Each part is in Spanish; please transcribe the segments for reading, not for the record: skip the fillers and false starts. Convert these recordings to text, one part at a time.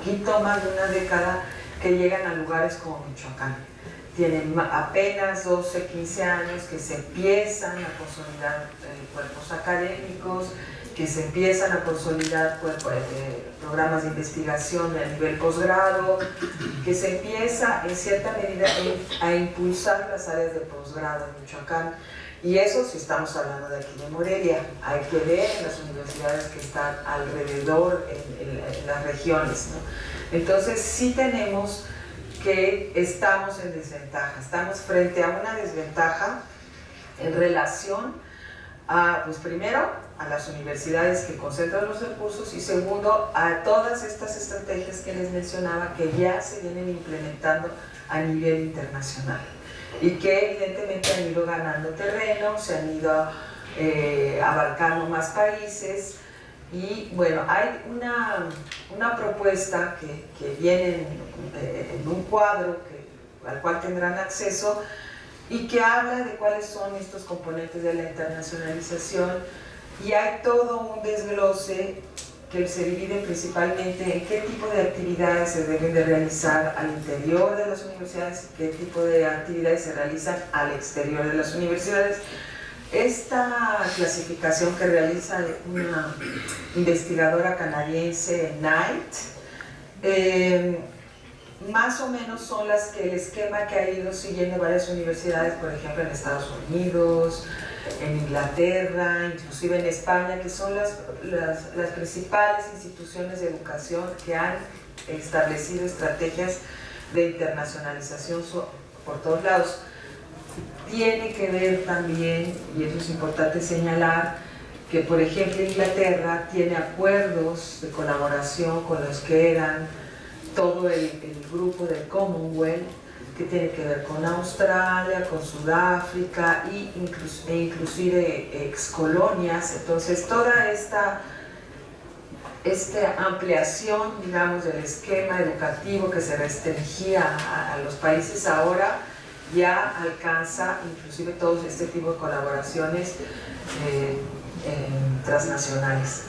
poquito más de una década que llegan a lugares como Michoacán. Tienen apenas 12, 15 años que se empiezan a consolidar cuerpos académicos, que se empiezan a consolidar programas de investigación a nivel posgrado, que se empieza en cierta medida a impulsar las áreas de posgrado en Michoacán. Y eso si estamos hablando de aquí de Morelia. Hay que ver en las universidades que están alrededor en las regiones, ¿no? Entonces sí tenemos que estamos en desventaja, estamos frente a una desventaja en relación a, pues primero, a las universidades que concentran los recursos y segundo, a todas estas estrategias que les mencionaba que ya se vienen implementando a nivel internacional y que evidentemente han ido ganando terreno, se han ido abarcando más países. Y bueno, hay una propuesta que viene en un cuadro al cual tendrán acceso y que habla de cuáles son estos componentes de la internacionalización, y hay todo un desglose que se divide principalmente en qué tipo de actividades se deben de realizar al interior de las universidades y qué tipo de actividades se realizan al exterior de las universidades. Esta clasificación que realiza una investigadora canadiense, Knight, más o menos son las que el esquema que ha ido siguiendo varias universidades, por ejemplo en Estados Unidos, en Inglaterra, inclusive en España, que son las principales instituciones de educación que han establecido estrategias de internacionalización por todos lados. Tiene que ver también, y eso es importante señalar, que por ejemplo Inglaterra tiene acuerdos de colaboración con los que eran todo el grupo del Commonwealth, que tiene que ver con Australia, con Sudáfrica e inclusive excolonias. Entonces toda esta ampliación, digamos, del esquema educativo que se restringía a los países ahora ya alcanza inclusive todo este tipo de colaboraciones transnacionales.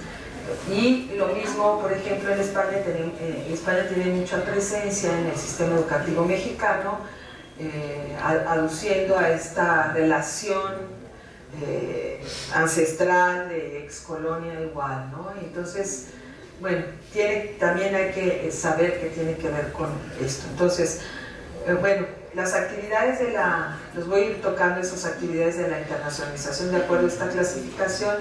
Y lo mismo, por ejemplo, en España. España tiene mucha presencia en el sistema educativo mexicano, aduciendo a esta relación ancestral de excolonia igual, ¿no? Entonces, bueno, también hay que saber que tiene que ver con esto. Entonces, bueno, las actividades los voy a ir tocando esas actividades de la internacionalización de acuerdo a esta clasificación,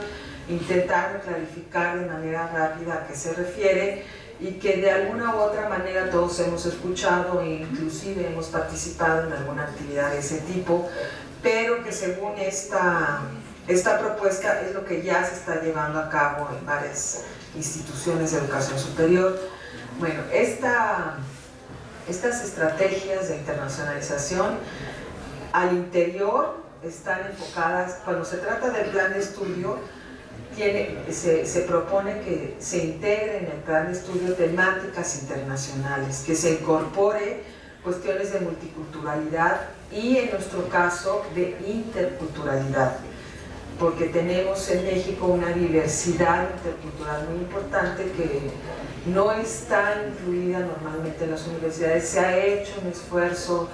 intentando clarificar de manera rápida a qué se refiere y que de alguna u otra manera todos hemos escuchado e inclusive hemos participado en alguna actividad de ese tipo, pero que según esta propuesta es lo que ya se está llevando a cabo en varias instituciones de educación superior. Bueno, estas estrategias de internacionalización al interior están enfocadas, cuando se trata del plan de estudio, se propone que se integre en el plan de estudio temáticas internacionales, que se incorpore cuestiones de multiculturalidad y en nuestro caso de interculturalidad, porque tenemos en México una diversidad intercultural muy importante que no está incluida normalmente en las universidades. Se ha hecho un esfuerzo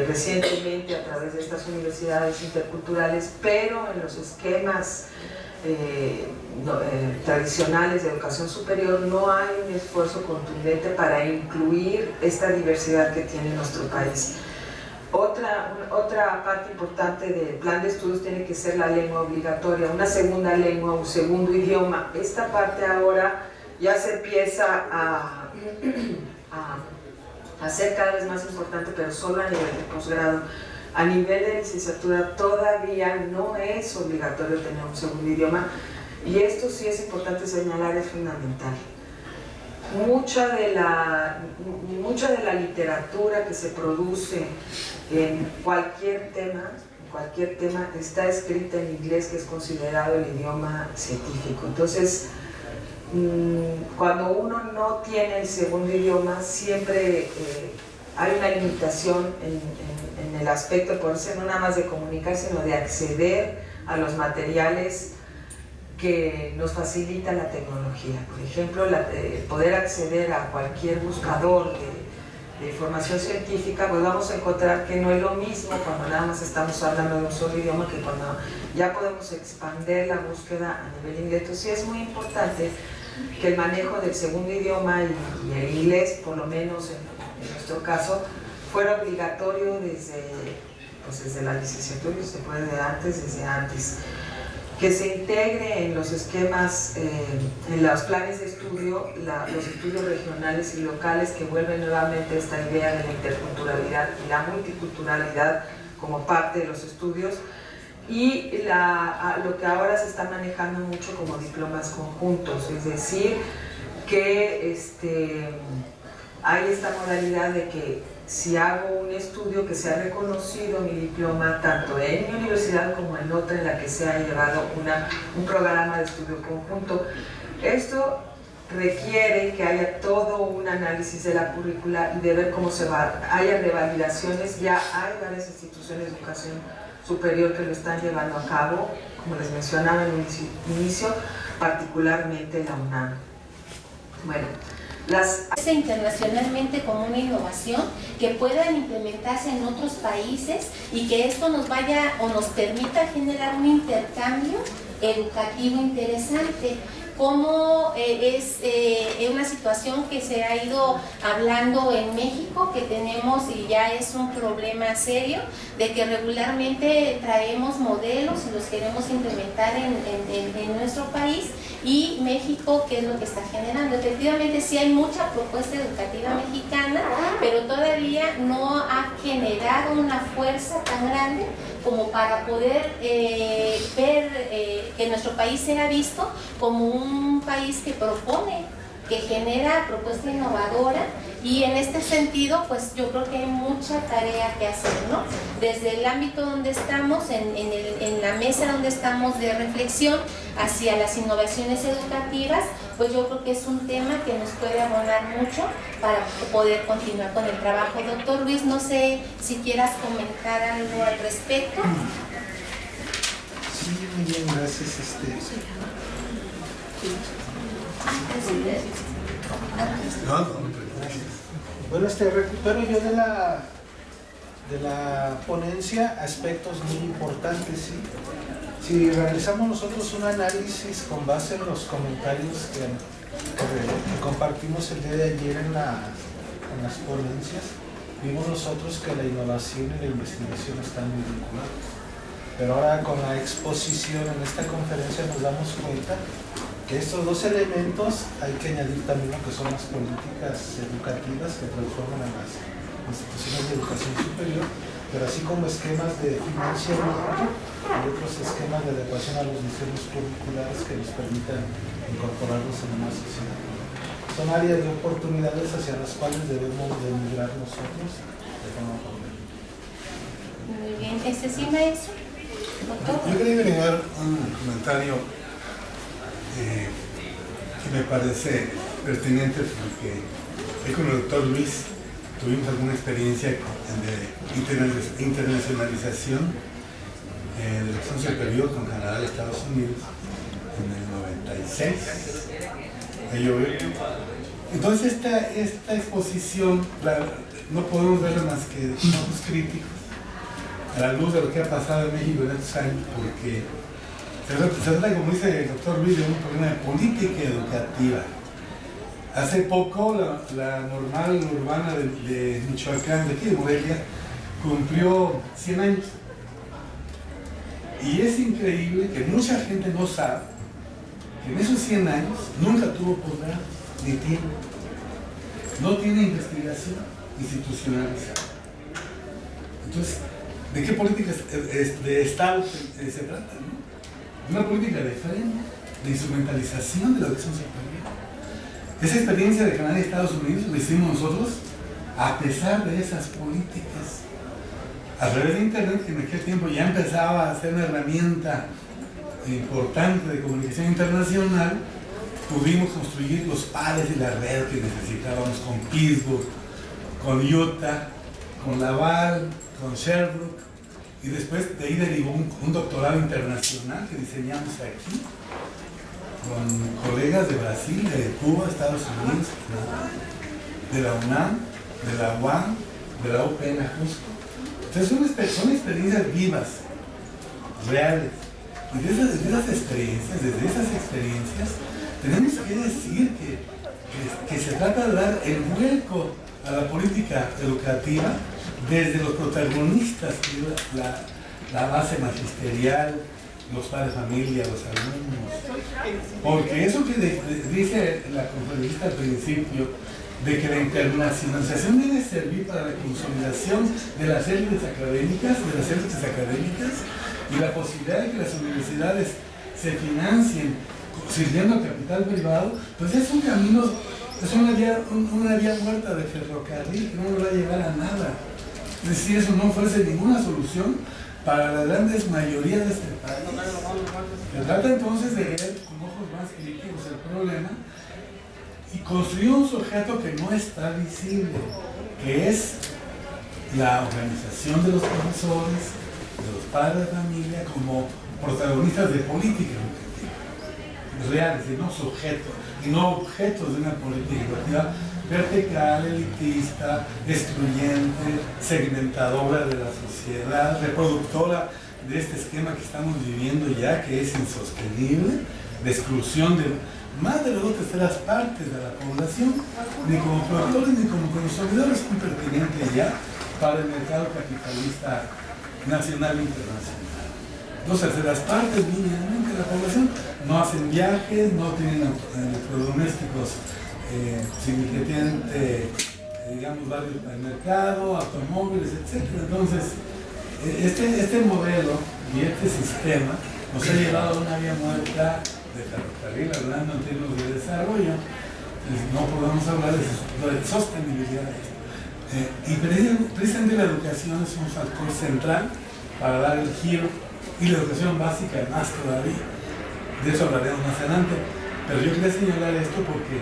recientemente a través de estas universidades interculturales, pero en los esquemas tradicionales de educación superior no hay un esfuerzo contundente para incluir esta diversidad que tiene nuestro país. Otra parte importante del plan de estudios tiene que ser la lengua obligatoria, una segunda lengua, un segundo idioma. Esta parte ahora ya se empieza a ser cada vez más importante, pero solo a nivel de posgrado. A nivel de licenciatura todavía no es obligatorio tener un segundo idioma, y esto sí es importante señalar, es fundamental. Mucha de la literatura que se produce en cualquier tema está escrita en inglés, que es considerado el idioma científico. Entonces, cuando uno no tiene el segundo idioma, siempre hay una limitación en el aspecto de poder ser no nada más de comunicar, sino de acceder a los materiales que nos facilita la tecnología. Por ejemplo, poder acceder a cualquier buscador de información científica, pues vamos a encontrar que no es lo mismo cuando nada más estamos hablando de un solo idioma que cuando ya podemos expandir la búsqueda a nivel inglés. Entonces sí es muy importante que el manejo del segundo idioma y el inglés, por lo menos en nuestro caso, fuera obligatorio desde la licenciatura, y se puede desde antes. Que se integre en los esquemas, en los planes de estudio, los estudios regionales y locales, que vuelven nuevamente esta idea de la interculturalidad y la multiculturalidad como parte de los estudios, y lo que ahora se está manejando mucho como diplomas conjuntos, es decir, que hay esta modalidad de que si hago un estudio que sea reconocido mi diploma tanto en mi universidad como en otra en la que se ha llevado un programa de estudio conjunto. Esto requiere que haya todo un análisis de la currícula y de ver cómo haya revalidaciones. Ya hay varias instituciones de educación superior que lo están llevando a cabo, como les mencionaba en un inicio, particularmente la UNAM. Bueno, internacionalmente como una innovación que puedan implementarse en otros países y que esto nos vaya o nos permita generar un intercambio educativo interesante. Como es una situación que se ha ido hablando en México, que tenemos y ya es un problema serio, de que regularmente traemos modelos y los queremos implementar en nuestro país, y México, ¿qué es lo que está generando? Efectivamente sí hay mucha propuesta educativa mexicana, pero todavía no ha generado una fuerza tan grande como para poder ver que nuestro país sea visto como un país que propone, que genera propuesta innovadora, y en este sentido pues yo creo que hay mucha tarea que hacer, ¿no? Desde el ámbito donde estamos, en la mesa donde estamos de reflexión hacia las innovaciones educativas, pues yo creo que es un tema que nos puede abonar mucho para poder continuar con el trabajo. Doctor Luis, no sé si quieras comentar algo al respecto. Sí, muy bien, gracias. Bueno, recupero yo de la ponencia aspectos muy importantes, ¿sí? Si realizamos nosotros un análisis con base en los comentarios que compartimos el día de ayer en las ponencias, vimos nosotros que la innovación y la investigación están muy vinculados. Pero ahora con la exposición en esta conferencia nos damos cuenta que estos dos elementos hay que añadir también lo que son las políticas educativas que transforman a las instituciones de educación superior, pero así como esquemas de financiamiento y otros esquemas de adecuación a los diseños curriculares que nos permitan incorporarlos en una sociedad. Son áreas de oportunidades hacia las cuales debemos de migrar nosotros de forma completa. Muy bien, sí, maestro. Yo quería agregar un comentario que me parece pertinente, porque con el doctor Luis tuvimos alguna experiencia de internacionalización de la educación superior con Canadá y Estados Unidos en el 96. Entonces esta exposición no podemos verla más que de ojos críticos a la luz de lo que ha pasado en México en estos años, porque se trata, como dice el doctor Luis, de un problema de política educativa. Hace poco la normal urbana de Michoacán, de aquí de Morelia, cumplió 100 años. Y es increíble que mucha gente no sabe que en esos 100 años nunca tuvo posgrado, ni tiene. No tiene investigación institucionalizada. Entonces, ¿de qué políticas de Estado se trata? ¿No? Una política de freno, de instrumentalización de la educación superior. Esa experiencia de Canadá y Estados Unidos la hicimos nosotros a pesar de esas políticas. A través de Internet, que en aquel tiempo ya empezaba a ser una herramienta importante de comunicación internacional, pudimos construir los pares y la red que necesitábamos con Pittsburgh, con Utah, con Laval, con Sherbrooke, y después de ahí derivó un doctorado internacional que diseñamos aquí, con colegas de Brasil, de Cuba, Estados Unidos, de la UNAM, de la UAM, de la UPN Ajusco. Entonces son experiencias vivas, reales. Y desde esas experiencias, tenemos que decir que se trata de dar el vuelco a la política educativa desde los protagonistas, que es la base magisterial, los padres de familia, los alumnos. Porque eso que dice la conferencista al principio, de que la internacionalización debe servir para la consolidación de las élites académicas, y la posibilidad de que las universidades se financien sirviendo al capital privado, pues es un camino, es una vía muerta de ferrocarril que no nos va a llevar a nada. Es decir, eso no ofrece ninguna solución para la grandes mayoría de este país. Se trata entonces de ver con ojos más críticos el problema y construir un sujeto que no está visible, que es la organización de los profesores, de los padres de familia, como protagonistas de política educativa, reales, y no sujetos, y no objetos de una política educativa vertical, elitista, excluyente, segmentadora de la sociedad, reproductora de este esquema que estamos viviendo ya, que es insostenible, de exclusión de más de las 2/3 partes de la población, ni como productores ni como consumidores, son pertinentes ya para el mercado capitalista nacional e internacional. 2/3 partes mínimamente de la población no hacen viajes, no tienen electrodomésticos significativamente, digamos, varios al mercado, automóviles, etc. Entonces, este modelo y este sistema nos ha llevado a una vía muerta de ferrocarril, hablando en términos de desarrollo. No podemos hablar de sostenibilidad. Y precisamente la educación es un factor central para dar el giro, y la educación básica más todavía. De eso hablaremos más adelante. Pero yo quería señalar esto porque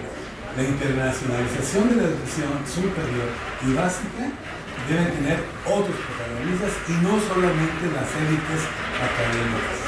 la internacionalización de la educación superior y básica deben tener otros protagonistas y no solamente las élites académicas.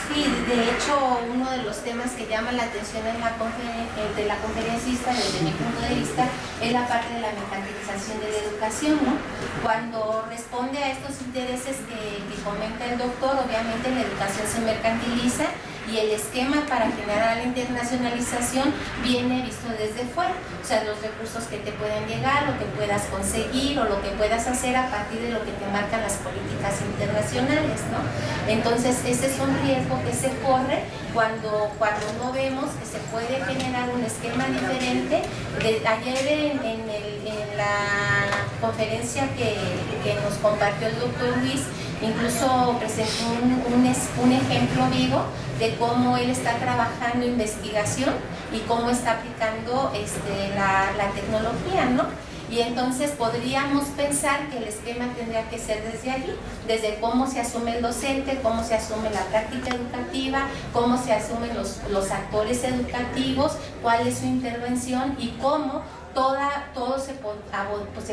Sí, de hecho, uno de los temas que llama la atención en de la conferencista, desde mi punto de vista, es la parte de la mercantilización de la educación, ¿no? Cuando responde a estos intereses que comenta el doctor, obviamente la educación se mercantiliza y el esquema para generar la internacionalización viene visto desde fuera, o sea, los recursos que te pueden llegar, lo que puedas conseguir o lo que puedas hacer a partir de lo que te marcan las políticas internacionales, ¿no? Entonces, ese es un riesgo que se corre cuando no vemos que se puede generar un esquema diferente. Ayer en la conferencia que nos compartió el doctor Luis, incluso presentó un ejemplo vivo de cómo él está trabajando investigación y cómo está aplicando la tecnología, ¿no? Y entonces podríamos pensar que el esquema tendría que ser desde allí, desde cómo se asume el docente, cómo se asume la práctica educativa, cómo se asumen los actores educativos, cuál es su intervención y cómo todos se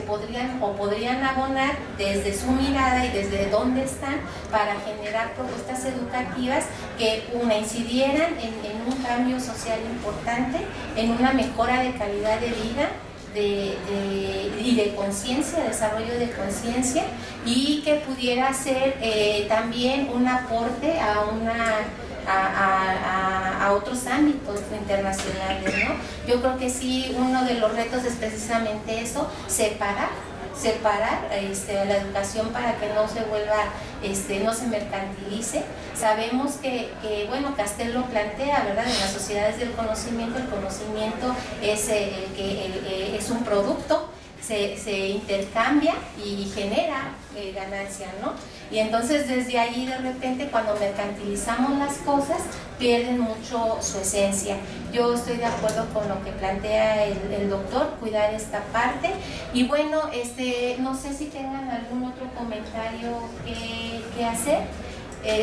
podrían abonar desde su mirada y desde dónde están para generar propuestas educativas que incidieran en un cambio social importante, en una mejora de calidad de vida y de conciencia, desarrollo de conciencia, y que pudiera ser también un aporte a otros ámbitos internacionales, ¿no? Yo creo que sí, uno de los retos es precisamente eso, separar la educación para que no se vuelva, no se mercantilice. Sabemos que bueno, Castel lo plantea, ¿verdad? En las sociedades del conocimiento, el conocimiento es un producto, se intercambia y genera ganancia, ¿no? Y entonces desde ahí de repente cuando mercantilizamos las cosas pierden mucho su esencia. Yo estoy de acuerdo con lo que plantea el doctor, cuidar esta parte. Y bueno, no sé si tengan algún otro comentario que hacer.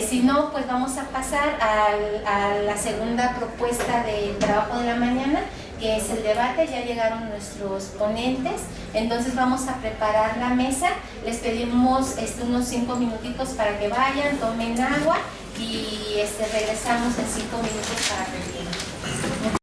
Si no, pues vamos a pasar a la segunda propuesta de trabajo de la mañana, que es el debate. Ya llegaron nuestros ponentes, entonces vamos a preparar la mesa. Les pedimos unos 5 minutitos para que vayan, tomen agua y regresamos en 5 minutos para reunirnos.